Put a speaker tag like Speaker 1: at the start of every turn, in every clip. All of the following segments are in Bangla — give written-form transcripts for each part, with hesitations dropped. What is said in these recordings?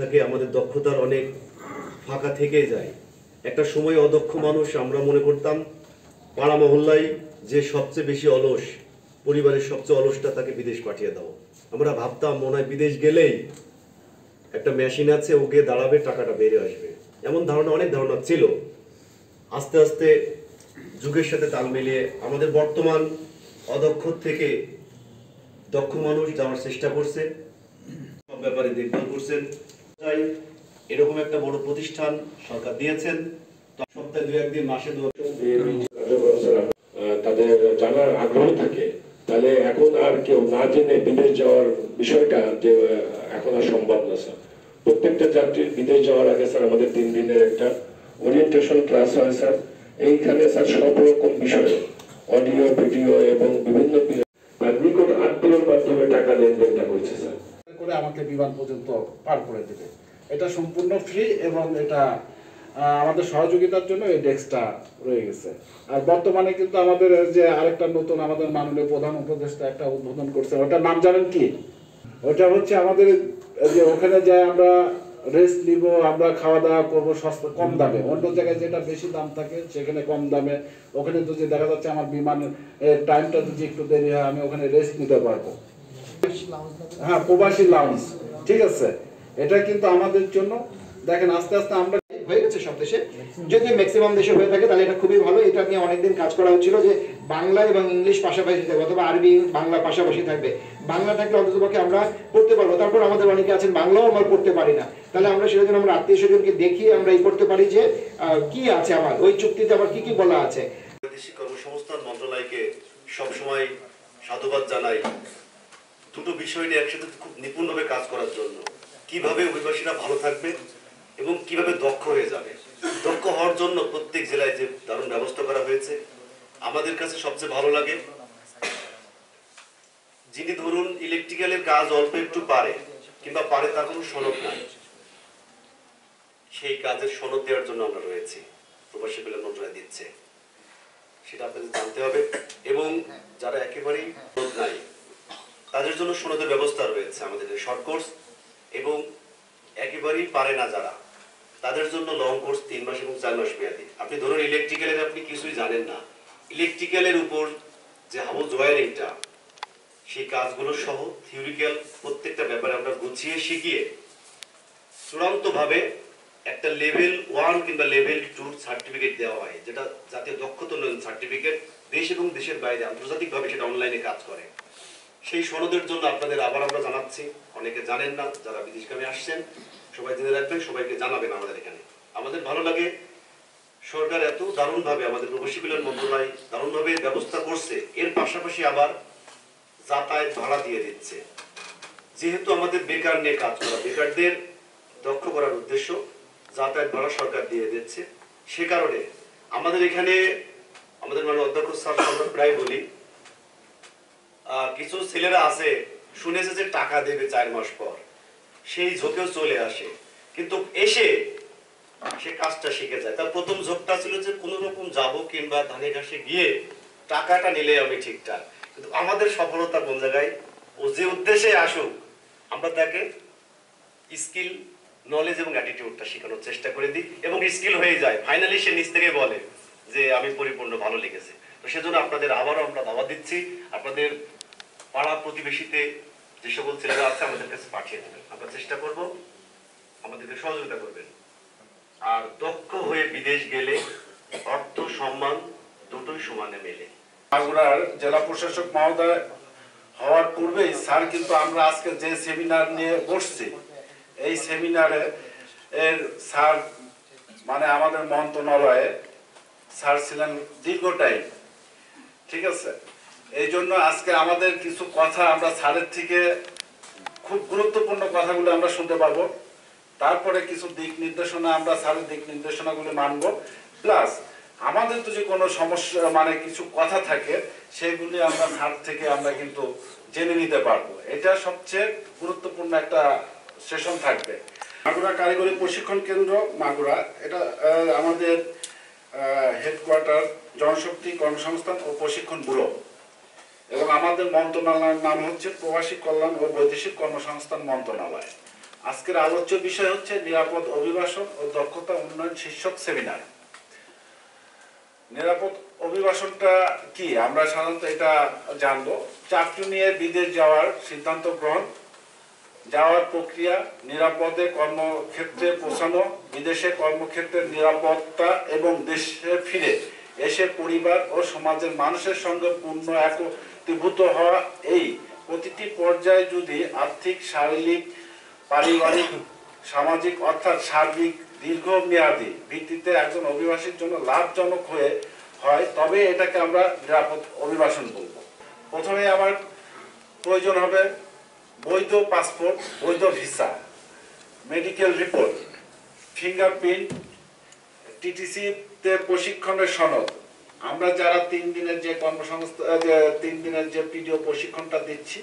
Speaker 1: থাকে, আমাদের দক্ষতার অনেক ফাঁকা থেকে যায়। একটা সময় অদক্ষ মানুষ আমরা মনে করতাম পাড়া মহল্লায় যে সবচেয়ে বেশি অলস, পরিবারের সবচেয়ে অলসটা তাকে বিদেশ পাঠিয়ে দাও। আমরা ভাবতাম মনে হয় বিদেশ গেলেই একটা মেশিন আছে, ওকে দাঁড়াবে, টাকাটা বেড়ে আসবে, এমন ধারণা, অনেক ধারণা ছিল। আস্তে আস্তে যুগের সাথে তাল মিলিয়ে আমাদের বর্তমান অদক্ষ থেকে দক্ষ মানুষ যাওয়ার চেষ্টা করছে, সব ব্যাপারে দেখভাল করছেন। তাই এরকম একটা বড় প্রতিষ্ঠান সরকার দিয়েছেন, সপ্তাহে 2-1 দিন, মাসে 2
Speaker 2: তাদের জানার আগ্রহ থাকে, তাহলে এখন আর কেউ না জেনে বিদেশ যাওয়ার বিষয়টা যে এখন আর সম্ভব না স্যার। প্রত্যেকটা যাত্রীর বিদেশ যাওয়ার আগে স্যার আমাদের 3 দিনের একটা ওরিয়েন্টেশন ক্লাস হয় স্যার। এইখানে স্যার সব রকম বিষয়, অডিও, ভিডিও এবং বিভিন্ন নিকট আত্মীয়র মাধ্যমে টাকা লেনদেনটা হয়েছে স্যার।
Speaker 3: করে আমাকে বিমান পর্যন্ত পার করে দেবে, এটা সম্পূর্ণ ফ্রি এবং এটা আমাদের সহযোগিতার জন্য এই ডেস্কটা রয়ে গেছে। আর বর্তমানে কিন্তু আমাদের যে আরেকটা নতুন আমাদের মাননীয় প্রধান উপদেষ্টা একটা উদ্বোধন করছে, ওটার নাম জানেন কি? ওটা হচ্ছে আমাদের যে ওখানে যায় আমরা রেস্ট নিব, আমরা খাওয়া দাওয়া করবো সস্তা কম দামে। অন্য জায়গায় যেটা বেশি দাম থাকে সেখানে কম দামে, ওখানে যদি দেখা যাচ্ছে আমার বিমানের টাইমটা যদি একটু দেরি হয় আমি ওখানে রেস্ট নিতে পারবো। হ্যাঁ, প্রবাসী লাউঞ্জ, ঠিক আছে। এটা কিন্তু আমাদের জন্য দেখেন আস্তে আস্তে আমরা
Speaker 4: হয়ে গেছে সব দেশে, যদি ম্যাক্সিমাম দেশে হয়ে থাকে তাহলে এটা খুবই ভালো। এটা নিয়ে অনেকদিন কাজ করা হচ্ছিল যে বাংলা এবং ইংলিশ পাশাপাশি থাকবে অথবা আরবি বাংলা পাশাপাশি থাকবে। বাংলা থাকলে অন্ততপক্ষে আমরা পড়তে পারবো। তারপর আমাদের অনেকে আছেন বাংলাও আমরা পড়তে পারি না, তাহলে আমরা সেটা জন্য আমরা আত্মীয় স্বজনকে দেখিয়ে আমরা এই করতে পারি যে কি আছে আমার ওই চুক্তিতে আবার কি কি বলা আছে।
Speaker 1: বৈদেশিক কর্মসংস্থান মন্ত্রণালয়কে সবসময় সাধুবাদ জানাই দুটো বিষয় নিয়ে একসাথে খুব নিপুণভাবে কাজ করার জন্য। কিভাবে অভিবাসীরা ভালো থাকবে এবং কিভাবে দক্ষ হয়ে যাবে। দক্ষ হওয়ার জন্য প্রত্যেক জেলায় যে দারুণ ব্যবস্থা করা হয়েছে, আমাদের কাছে সবচেয়ে ভালো লাগে যিনি ধরুন ইলেকট্রিক্যালের কাজ অল্প একটু পারে কিংবা পারে তার কোনো সনদ নাই, সেই কাজের সনদ দেওয়ার জন্য আমরা রয়েছি, প্রবাসী কল্যাণ মন্ত্রণালয় দিচ্ছে, সেটা আপনাদের জানতে হবে। এবং যারা একেবারেই সনদ নাই তাদের জন্য সনদের ব্যবস্থা রয়েছে আমাদের শর্ট কোর্স, এবং একেবারেই পারে না যারা তাদের জন্য লং কোর্স 3 মাস এবং 4 মাস মেয়াদি। আপনি ধরুন ইলেকট্রিক্যালের আপনি কিছুই জানেন না, ইলেকট্রিক্যালের উপর যে হাউস ওয়্যারিংটা সেই কাজগুলো সহ থিওরিক্যাল প্রত্যেকটা ব্যাপারে আমরা গুছিয়ে শিখিয়ে চূড়ান্তভাবে একটা লেভেল 1 কিংবা লেভেল 2 সার্টিফিকেট দেওয়া হয়, যেটা জাতীয় দক্ষতা উন্নয়ন সার্টিফিকেট। দেশ এবং দেশের বাইরে আন্তর্জাতিকভাবে সেটা অনলাইনে কাজ করে। সেই সনদের জন্য আপনাদের আবার আমরা জানাচ্ছি, অনেকে জানেন না, যারা বিদেশগামী আসছেন সবাই জেনে রাখবেন, সবাইকে জানাবেন। আমাদের এখানে আমাদের ভালো লাগে সরকার এত দারুণভাবে আমাদের প্রবাসী কল্যাণ মন্ত্রণালয় দারুণভাবে ব্যবস্থা করছে, এর পাশাপাশি আবার যাতায়াত ভাড়া দিয়ে দিচ্ছে। যেহেতু আমাদের বেকার নিয়ে কাজ করা, বেকারদের দক্ষ করার উদ্দেশ্য যাতায়াত ভাড়া সরকার দিয়ে দিচ্ছে। সে কারণে আমাদের এখানে আমাদের মানে অধ্যক্ষ স্যার আমরা প্রায় বলি, কিছু ছেলেরা আছে শুনেছে যে টাকা দেবে 4 মাস পর, সেই ঝোঁকেও চলে আসে, কিন্তু এসে সে কাজটা শিখে যায়। তার প্রথম ঝোঁকটা ছিল যে কোন রকম যাবো কিংবা ধানে ঘাসে গিয়ে টাকাটা নিলে আমি ঠিকঠাক। কিন্তু আমাদের সফলতা কোন জায়গায়, ও যে উদ্দেশ্যে আসুক আমরা তাকে স্কিল, নলেজ এবং অ্যাটিটিউডটা শেখানোর চেষ্টা করে দিই, এবং স্কিল হয়ে যায়। ফাইনালি সে নিজ থেকে বলে যে আমি পরিপূর্ণ ভালো লেগেছে। তো সেজন্য আপনাদের আবারও আমরা দাওয়াত দিচ্ছি, আপনাদের পাড়া প্রতিবেশীতে যে সকল ছেলেরা আছে আমাদের কাছে পাঠিয়ে দেবেন, আমরা চেষ্টা করব, আমাদেরকে সহযোগিতা করবেন। আর দক্ষ হয়ে বিদেশ গেলে অর্থ সম্মান দুটোই সমানে মেলে।
Speaker 3: মাগুরার জেলা প্রশাসক মহোদয় হওয়ার পূর্বেই স্যার কিন্তু আমরা আজকে যে সেমিনার নিয়ে বসছি, এই সেমিনারে এর স্যার মানে আমাদের মন্ত্রণালয়ে স্যার ছিলেন দীর্ঘটাই, ঠিক আছে। এই জন্য আজকে আমাদের কিছু কথা আমরা স্যারের থেকে খুব গুরুত্বপূর্ণ কথাগুলো আমরা শুনতে পারবো। তারপরে কিছু দিক নির্দেশনা আমরা স্যারের দিক নির্দেশনাগুলো মানব, প্লাস আমাদের তো যে কোনো সমস্যা মানে কিছু কথা থাকে সেগুলি আমরা স্যার থেকে আমরা কিন্তু জেনে নিতে পারবো। এটা সবচেয়ে গুরুত্বপূর্ণ একটা সেশন থাকবে। মাগুরা কারিগরি প্রশিক্ষণ কেন্দ্র মাগুরা, এটা আমাদের হেডকোয়ার্টার জনশক্তি কর্মসংস্থান ও প্রশিক্ষণ ব্যুরো, এবং আমাদের মন্ত্রণালয়ের নাম হচ্ছে প্রবাসী কল্যাণ ও বৈদেশিক কর্মসংস্থান মন্ত্রণালয়। আজকের আলোচ্য বিষয় হচ্ছে নিরাপদ অভিবাসন ও দক্ষতা উন্নয়ন শীর্ষক সেমিনার। নিরাপদ অভিবাসনটা কি আমরা সাধারণত এটা জানবো। চাকরি নিয়ে বিদেশ যাওয়ার সিদ্ধান্ত গ্রহণ, যাওয়ার প্রক্রিয়া, নিরাপদে কর্মক্ষেত্রে পৌঁছানো, বিদেশে কর্মক্ষেত্রের নিরাপত্তা এবং দেশে ফিরে এসে পরিবার ও সমাজের মানুষের সঙ্গে পূর্ণ একীভূত হওয়া। এই প্রতিটি পর্যায়ে যদি আর্থিক, শারীরিক, পারিবারিক, সামাজিক অর্থাৎ সার্বিক দীর্ঘমেয়াদী ভিত্তিতে একজন অভিবাসীর জন্য লাভজনক হয় তবে এটাকে আমরা নিরাপদ অভিবাসন বলবো। প্রথমে আমার প্রয়োজন হবে বৈধ পাসপোর্ট, বৈধ ভিসা, মেডিকেল রিপোর্ট, ফিঙ্গারপ্রিন্ট, টিটিসিতে প্রশিক্ষণের সনদ। আমরা যারা 3 দিনের যে কর্মসংস্থান 3 দিনের যে পিডিও প্রশিক্ষণটা দিচ্ছি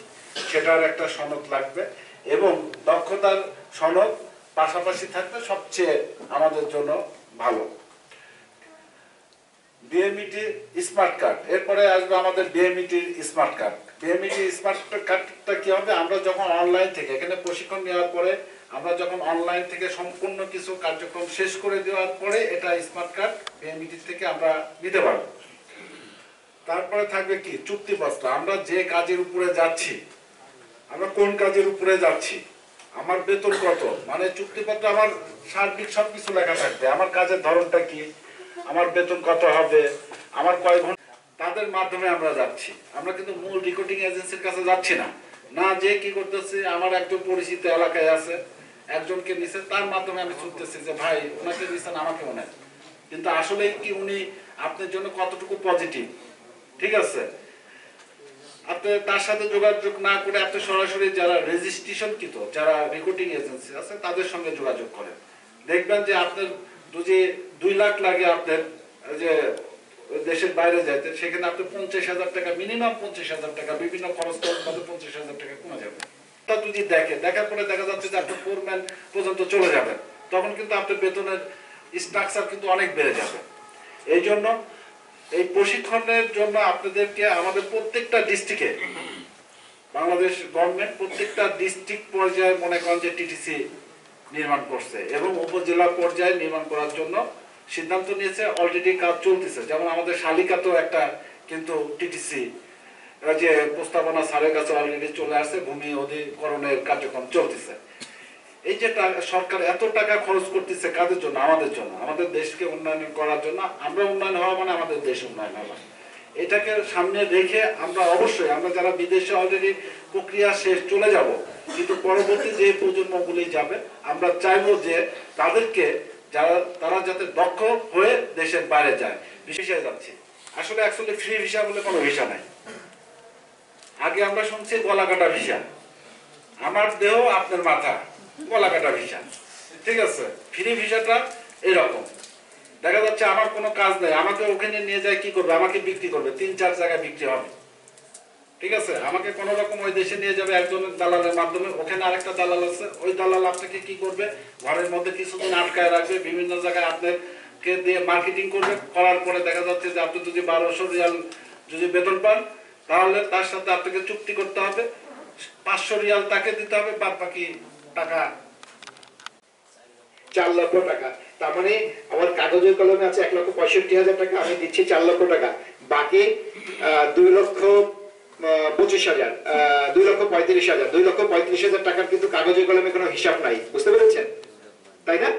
Speaker 3: সেটার একটা সনদ লাগবে এবং দক্ষতার সনদ পাশাপাশি থাকলে সবচেয়ে আমাদের জন্য ভালো। বিএমইটি স্মার্ট কার্ড, এরপরে আসবে আমাদের বিএমইটির স্মার্ট কার্ড। বিএমইটি স্মার্ট কার্ডটা কি হবে, আমরা যখন অনলাইন থেকে এখানে প্রশিক্ষণ নেওয়ার পরে আমরা যখন অনলাইন থেকে সম্পূর্ণ কিছু কার্যক্রম শেষ করে দেওয়ার পরে এটা স্মার্ট কার্ড বিএমইটি থেকে আমরা নিতে পারবো। তারপরে থাকবে কি চুক্তিপত্র, আমরা যে কাজের উপরে যাচ্ছি, আমরা কোন কাজের উপরে যাচ্ছি, আমার বেতন কত, মানে চুক্তিপত্র আমার সার্বিক সবকিছু লেখা থাকবে। আমার কাজের ধরনটা কি, আমার বেতন কত হবে, আমার কয় ঘন্টা, তাদের মাধ্যমে আমরা যাচ্ছি। আমরা কিন্তু মূল রিক্রুটিং এজেন্সির কাছে যাচ্ছি না। না যে কি করতেছি, আমার একজন পরিচিত এলাকায় আছে, একজনকে নিছে, তার মাধ্যমে আমি ছুটতেছি যে ভাই ওনাকে নিছেন আমাকে মনে, কিন্তু আসলে কি উনি আপনার জন্য কতটুকু পজিটিভ, ঠিক আছে। আপনি তার সাথে যোগাযোগ না করে আপনি সরাসরি যারা রেজিস্ট্রেশনকৃত যারা রিক্রুটিং এজেন্সি আছে তাদের সঙ্গে যোগাযোগ করেন, দেখবেন যে আপনার যদি 2 লাখ লাগে আপনার যে দেশের বাইরে যাইতে, সেখানে আপনি 50,000 টাকা, মিনিমাম 50,000 টাকা, বিভিন্ন খরচ খরচ মধ্যে 50,000 টাকা কমে যাবে। তা যদি দেখার পরে দেখা যাচ্ছে যে আপনি ফোরম্যান পর্যন্ত চলে যাবেন, তখন কিন্তু আপনার বেতনের স্ট্রাকচার কিন্তু অনেক বেড়ে যাবে। এই জন্য এই প্রশিক্ষণের জন্য আপনাদেরকে আমাদের প্রত্যেকটা ডিস্ট্রিক্টে বাংলাদেশ গভর্নমেন্ট প্রত্যেকটা ডিস্ট্রিক্ট পর্যায়ে মনে করেন যে টিটিসি নির্মাণ করছে এবং উপজেলা পর্যায়ে নির্মাণ করার জন্য সিদ্ধান্ত নিয়েছে। অলরেডি কাজ চলতেছে, যেমন আমাদের শালিকাতেও একটা কিন্তু টিটিসি যে প্রস্তাবনা স্যারের কাছে অলরেডি চলে আসছে, ভূমি অধিগ্রহণের কার্যক্রম চলতেছে। এই যে সরকার এত টাকা খরচ করতেছে কাদের জন্য, আমাদের জন্য, আমাদের দেশকে উন্নয়ন করার জন্য। আমরা উন্নয়ন হওয়া মানে আমাদের দেশ উন্নয়ন হওয়া, এটাকে সামনে রেখে আমরা অবশ্যই আমরা যারা বিদেশে অলরেডি প্রক্রিয়া শেষ চলে যাব, কিন্তু পরবর্তী যে প্রজন্মগুলি যাবে আমরা চাইবো যে তাদেরকে তারা যাতে দক্ষ হয়ে দেশের বাইরে যায়। ভিসায় যাচ্ছে, আসলে অ্যাকচুয়ালি ফ্রি ভিসা বলে কোনো ভিসা নাই। আগে আমরা শুনছি গলা কাটা ভিসা, আমার দেহ আপনার মাথা, গলা কাটা ভিসা, ঠিক আছে। ফ্রি ভিসাটা এরকম দেখা যাচ্ছে আমার কোনো কাজ নেই, আমাকে ওখানে নিয়ে যায় কি করবে, আমাকে বিক্রি করবে, 3-4 জায়গায় বিক্রি হবে, ঠিক আছে। আমাকে কোন রকম ওই দেশে নিয়ে যাবে একজনের দালালের মাধ্যমে, ওখানে আরেকটা দালাল আছে, ওই দালাল আপনাকে কি করবে, ঘরের মধ্যে কিছুদিন আটকায় রাখবে, বিভিন্ন জায়গায় আপনাকে দিয়ে মার্কেটিং করবে, করার পরে দেখা যাচ্ছে যে আপনি যদি 1200 রিয়াল যদি বেতন পান, তাহলে তার সাথে আপনাকে চুক্তি করতে হবে, 500 রিয়াল তাকে দিতে হবে, বাদ বাকি টাকা
Speaker 4: 4 লক্ষ টাকা। তার মানে আমার কাগজের কলমে আছে 1,65,000 টাকা, আমি দিচ্ছি 4 লক্ষ টাকা, বাকি 2,25,000, 2,35,000, 2,35,000 টাকার কিন্তু কাগজের কলমে কোনো হিসাব নাই, বুঝতে পেরেছেন, তাই না?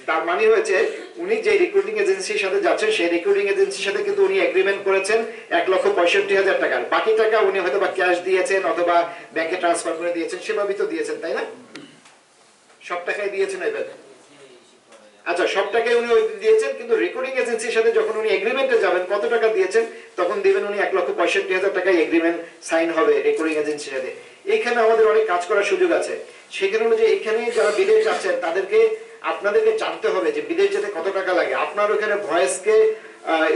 Speaker 4: তার মানে হয়েছে উনি যে রিক্রুটিং এজেন্সির সাথে যাচ্ছেন সেই রিক্রুটিং এজেন্সির সাথে কিন্তু উনি এগ্রিমেন্ট করেছেন 1,65,000 টাকার, বাকি টাকা উনি হয়তো বা ক্যাশ দিয়েছেন অথবা ব্যাংকে ট্রান্সফার করে দিয়েছেন, সেভাবেই তো দিয়েছেন, তাই না? সব টাকাই দিয়েছেন এবার। আচ্ছা, সব টাকাই উনি দিয়েছেন, কিন্তু রিক্রুটিং এজেন্সির সাথে যখন উনি এগ্রিমেন্টে যাবেন কত টাকা দিয়েছেন, তখন দিবেন উনি 1,65,000 টাকায় এগ্রিমেন্ট সাইন হবে রিক্রুটিং এজেন্সির সাথে। এইখানে আমাদের অনেক কাজ করার সুযোগ আছে। সেখানে হলো যে এখানে যারা বিদেশ যাচ্ছেন তাদেরকে আপনাদেরকে জানতে হবে যে বিদেশ যেতে কত টাকা লাগে। আপনার ওখানে ভয়েসকে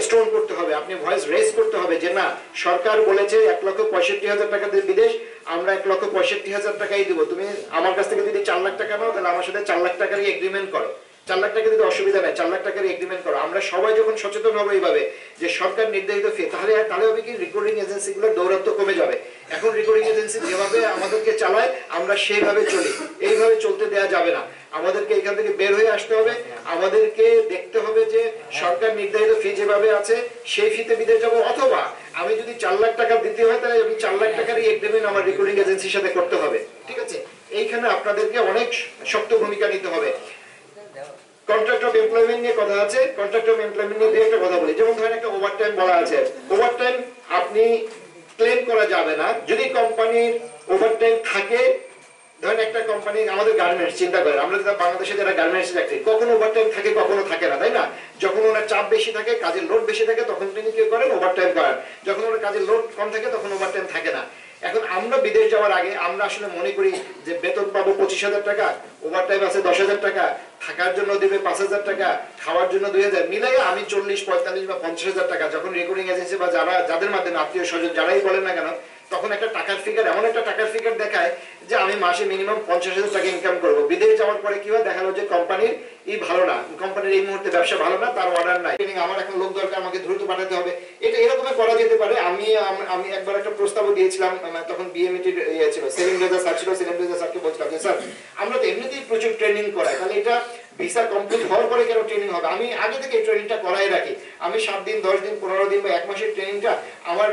Speaker 4: স্টোন করতে হবে, আপনি ভয়েস রেজ করতে হবে যে না, সরকার বলেছে 1,65,000 টাকা দিয়ে বিদেশ, আমরা 1,65,000 টাকাই দিব, তুমি আমার কাছ থেকে যদি 4 লাখ টাকা নাও তাহলে আমার সাথে 4 লাখ টাকারই এগ্রিমেন্ট করো, 4 লাখ টাকা দিতে অসুবিধা নাই, 4 লাখ টাকার এগ্রিমেন্ট করো। আমরা সবাই যখন সচেতন হবো এইভাবে যে সরকার নির্ধারিত ফি, তাহলে হবে কি রেকর্ডিং এজেন্সিগুলোর দৌরাত্ম কমে যাবে। এখন রেকর্ডিং এজেন্সি যেভাবে আমাদেরকে চালায় আমরা সেইভাবে চলি, এইভাবে চলতে দেওয়া যাবে না। আমাদেরকে এখান থেকে বের হয়ে আসতে হবে, আমাদেরকে দেখতে হবে যে সরকার নির্ধারিত ফি যেভাবে আছে সেই ফিতে বিদেশ যাবো, অথবা আমি যদি 4 লাখ টাকা দিতে হয় তাহলে আমি 4 লাখ টাকারই এগ্রিমেন্ট আমার রেকর্ডিং এজেন্সির সাথে করতে হবে। ঠিক আছে, এইখানে আপনাদেরকে অনেক শক্ত ভূমিকা নিতে হবে। কন্ট্রাক্ট অফ এমপ্লয়মেন্ট নিয়ে কথা আছে, কন্ট্রাক্ট অফ এমপ্লয়মেন্ট নিয়ে দুই একটা কথা বলি। যেমন ধরেন একটা ওভারটাইম বলা আছে, ওভারটাইম আপনি ক্লেম করা যাবে না যদি কোম্পানির ওভারটাইম থাকে। ধরেন একটা কোম্পানি, আমাদের গার্মেন্টস চিন্তা করেন, আমরা বাংলাদেশে যারা গার্মেন্টস চাকরি, কখনো ওভারটাইম থাকে কখনো থাকে না, তাই না? যখন ওনার চাপ বেশি থাকে, কাজের লোড বেশি থাকে, তখন তিনি কি করেন, ওভারটাইম করেন। যখন ওনার কাজের লোড কম থাকে তখন ওভারটাইম থাকে না। এখন আমরা বিদেশ যাওয়ার আগে আমরা আসলে মনে করি যে বেতন পাবো 25,000 টাকা, ওভারটাইম আছে 10,000 টাকা, থাকার জন্য দেবে 5,000 টাকা, খাওয়ার জন্য 2,000, মিলাই আমি 40, 45 বা 50,000 টাকা যখন রেকর্ডিং এজেন্সি বা যাদের মাধ্যমে আত্মীয় স্বজন যারাই বলেন না কেন, তখন একটা টাকার ফিগার, এমন একটা টাকার ফিগার দেখায় যে আমি মাসে মিনিমাম 50,000 টাকা ইনকাম করবো। বিদেশ যাওয়ার পরে কি হয়, দেখালো যে কোম্পানির ভালো না, কোম্পানির এই মুহূর্তে ব্যবসা ভালো না, তার অর্ডার নাই, আমার এখন লোক দরকার, আমাকে দ্রুত পাঠাতে হবে। এটা এরকম করা যেতে পারে। আমি একবার একটা প্রস্তাবও দিয়েছিলাম, তখন বিএমইটির ছিল, সেলিম রেজা স্যার ছিল, সেলিম রেজা স্যারকে বলছিলাম যে স্যার আমরা তো এমনিতেই প্রচুর ট্রেনিং করাই, তাহলে এটা ভিসা কমপ্লিট হওয়ার পরে কেন ট্রেনিং হবে? আমি আগে থেকে এই ট্রেনিংটা করাই রাখি। আমি 7 দিন, 10 দিন, 15 দিন বা 1 মাসের ট্রেনিংটা আমার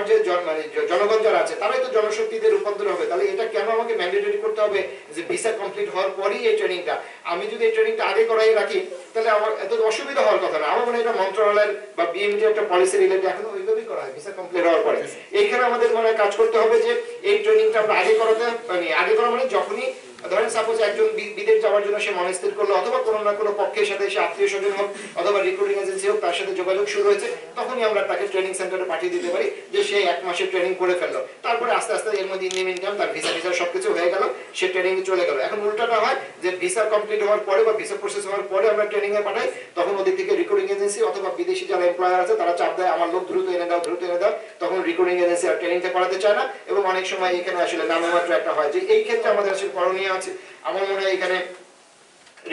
Speaker 4: যে মানে জনগণ যারা আছে তারাই তো জনশক্তিতে রূপান্তর হবে, তাহলে এটা কেন আমাকে ম্যান্ডেটরি করতে হবে যে ভিসা কমপ্লিট হওয়ার পরেই এই ট্রেনিংটা? আমি যদি এই ট্রেনিংটা আগে করাই রাখি তাহলে আমার এত অসুবিধা হওয়ার কথা না। আমার মনে হয় এটা মন্ত্রণালয়ের বা বিএমটি একটা পলিসি রিলেটেড, এখন ওইভাবেই করা হয় ভিসা কমপ্লিট হওয়ার পরে। এইখানে আমাদের মানে কাজ করতে হবে যে এই ট্রেনিংটা আমরা আগে করাতে, মানে আগে করা মানে যখনই ধরেন সাপোজ একজন বিদেশ যাওয়ার জন্য সে মনস্থির করলো, অথবা কোনো না কোনো পক্ষের সাথে সে আত্মীয় স্বজন হোক অথবা রিক্রুটিং এজেন্সি হোক, তার সাথে যোগাযোগ শুরু হয়েছে, তখনই আমরা তাকে ট্রেনিং সেন্টারে পাঠিয়ে দিতে পারি যে সে 1 মাসের ট্রেনিং করে ফেললো। তারপরে আস্তে আস্তে এর মধ্যে ইনকাম, তার ভিসা সবকিছু হয়ে গেল, সে ট্রেনিং এ চলে গেল। এখন উল্টাটা হয় যে ভিসা কমপ্লিট হওয়ার পরে বা ভিসা প্রসেস হওয়ার পরে আমরা ট্রেনিং এ পাঠাই, তখন ওদিক থেকে রিক্রুটিং এজেন্সি অথবা বিদেশি যারা এমপ্লয়ার আছে তারা চাপ দেয় আমার লোক দ্রুত এনে দাও, দ্রুত এনে দাও। তখন রিক্রুটিং এজেন্সি আর ট্রেনিংটা করাতে চায় না, এবং অনেক সময় এখানে আসলে নামে মাত্র একটা হয়। যে এই ক্ষেত্রে আমাদের আসলে করণীয় আছে। আমার মনে হয় এখানে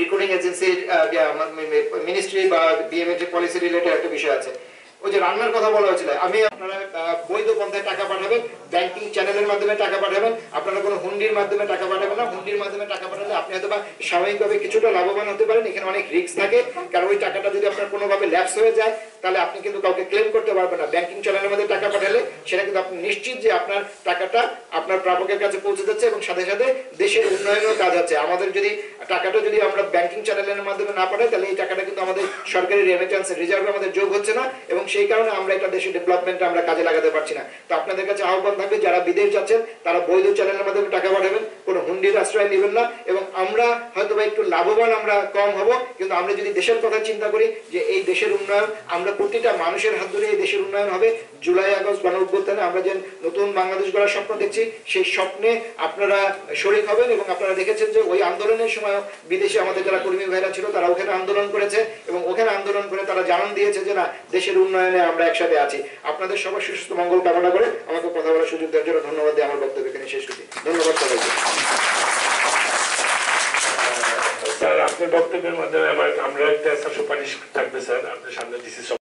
Speaker 4: রিক্রুটিং এজেন্সির মিনিস্ট্রি বা বিএমএটি পলিসি রিলেটেড একটা বিষয় আছে। ওই যে রান্নার কথা বলা হয়েছিল, আমি আপনারা বৈধ পন্থায় টাকা পাঠাবেন, ব্যাংকিং চ্যানেলের মাধ্যমে টাকা পাঠাবেন, আপনারা কোনো হুন্ডির মাধ্যমে টাকা পাঠাবেন না। হুন্ডির মাধ্যমে টাকা পাঠালে আপনি হয়তো বা সাময়িকভাবে কিছুটা লাভবান হতে পারেন, এখানে অনেক রিস্ক থাকে, কারণ ওই টাকাটা যদি আপনার কোনোভাবে ল্যাপস হয়ে যায় তাহলে আপনি কিন্তু কাউকে ক্লেম করতে পারবেন না। ব্যাংকিং চ্যানেলের মধ্যে টাকা পাঠালে সেটা কিন্তু আপনি নিশ্চিত যে আপনার টাকাটা আপনার প্রাপকের কাছে পৌঁছে যাচ্ছে এবং সাথে সাথে দেশের উন্নয়নের কাজ আছে। আমাদের যদি টাকাটা যদি আমরা ব্যাংকিং চ্যানেলের মাধ্যমে না পাঠাই তাহলে এই টাকাটা কিন্তু আমাদের সরকারি রেমিটেন্স রিজার্ভে আমাদের যোগ হচ্ছে না, এবং সেই কারণে আমরা এটা দেশের ডেভেলপমেন্টে আমরা কাজে লাগাতে পারছি না। তো আপনাদের কাছে আহ্বান থাকবে, যারা বিদেশ যাচ্ছেন তারা বৈধ চ্যানেলের মাধ্যমে টাকা পাঠাবেন, কোনো হুন্ডির আশ্রয় নেবেন না। এবং আমরা হয়তো বা একটু লাভবান আমরা কম হব, কিন্তু আমরা যদি দেশের কথা চিন্তা করি যে এই দেশের উন্নয়ন আমরা প্রতিটা মানুষের হাত ধরে এই দেশের উন্নয়ন হবে। জুলাই আগস্ট গণঅভ্যুত্থানে আমরা যে নতুন বাংলাদেশ গড়ার স্বপ্ন দেখছি, সেই স্বপ্নে আপনারা শরীক হবেন। এবং আপনারা দেখেছেন যে ওই আন্দোলনের সময় বিদেশে আমাদের যারা কর্মী ভাইরা ছিল তারা ওখানে আন্দোলন করেছে, এবং ওখানে আন্দোলন করে তারা জানান দিয়েছে যে না, দেশের উন্নয়নে আমরা একসাথে আছি। আপনাদের সবার সুস্থ মঙ্গল কামনা করে আমাকে কথা বলার সুযোগ দেওয়ার জন্য ধন্যবাদ দিয়ে আমার বক্তব্য এখানে শেষ করছি। ধন্যবাদ সবাইকে।
Speaker 2: স্যার, আপনার বক্তব্যের মাধ্যমে আমরা একটা সুপারিশ থাকবে স্যার আপনার সামনে ডিসি